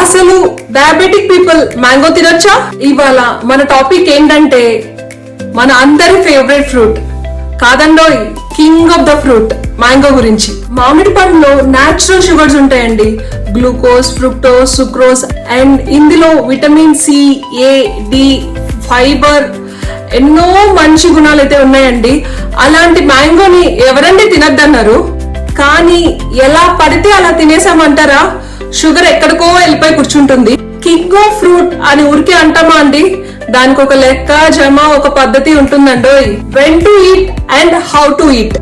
అసలు diabetic people mango తినొచ్చా? ఇవాళ మన టాపిక్ ఏంటంటే మన అందరి ఫేవరెట్ ఫ్రూట్ కాదండోయ్, king of the fruit mango గురించి. మామిడి పండులో నాచురల్ షుగర్స్ ఉంటాయండి, గ్లూకోజ్, ఫ్రూక్టోజ్, సుక్రోజ్, అండ్ ఇందులో vitamin C, A, D, fibre, ఎన్నో మంచి గుణాలు అయితే ఉన్నాయండి. అలాంటి మ్యాంగోని ఎవరండి తినద్దన్నారు? కానీ ఎలా పడితే అలా తినేసామంటారా? షుగర్ ఎక్కడికో వెళ్ళిపోయి కూర్చుంటుంది. కింగ్ ఆఫ్ ఫ్రూట్ అని ఊరికే అంటామా అండి? దానికి ఒక లెక్క, జమ, ఒక పద్ధతి ఉంటుందండోయ్. When to eat and how to eat,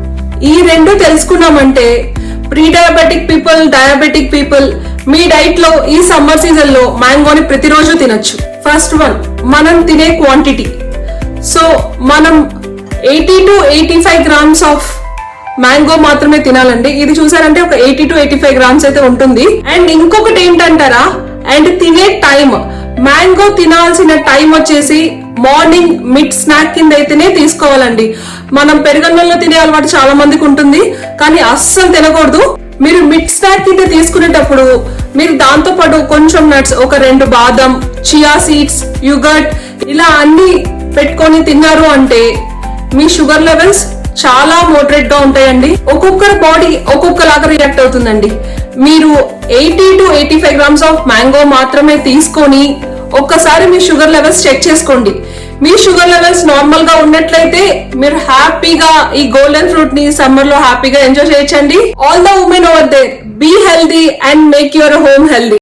ఈ రెండు తెలుసుకున్నామంటే pre diabetic people, diabetic people మీ డైట్ లో ఈ సమ్మర్ సీజన్ లో మ్యాంగోని ప్రతిరోజు తినొచ్చు. ఫస్ట్ వన్, మనం తినే క్వాంటిటీ. సో మనం 80 to 85 grams ఆఫ్ మ్యాంగో మాత్రమే తినాలండి. ఇది చూసారంటే ఒక 80 to 85 grams అయితే ఉంటుంది. అండ్ ఇంకొకటి ఏంటంటారా, అండ్ తినే టైం. మ్యాంగో తినాల్సిన టైం వచ్చేసి మార్నింగ్ మిడ్ స్నాక్ కింద అయితేనే తీసుకోవాలండి. మనం పెరుగన్నంలో తినే అలవాటు చాలా మందికి ఉంటుంది, కానీ అస్సలు తినకూడదు. మీరు మిడ్ స్నాక్ కింద తీసుకునేటప్పుడు మీరు దాంతో పాటు కొంచెం నట్స్, ఒక 2 బాదం, చియా సీడ్స్, యుగర్ట్, ఇలా అన్ని పెట్టుకొని తిన్నారు అంటే మీ షుగర్ లెవెల్స్ చాలా మోడరేట్ గా ఉంటాయండి. ఒక్కొక్కరి బాడీ ఒక్కొక్కలాగా రియాక్ట్ అవుతుందండి. మీరు 80 to 85 grams ఆఫ్ మ్యాంగో మాత్రమే తీసుకొని ఒక్కసారి మీ షుగర్ లెవెల్స్ చెక్ చేసుకోండి. మీ షుగర్ లెవెల్స్ నార్మల్ గా ఉన్నట్లయితే మీరు హ్యాపీగా ఈ గోల్డెన్ ఫ్రూట్ ని సమ్మర్ లో హ్యాపీగా ఎంజాయ్ చేయొచ్చండి. All the women over there, be healthy and make your home healthy.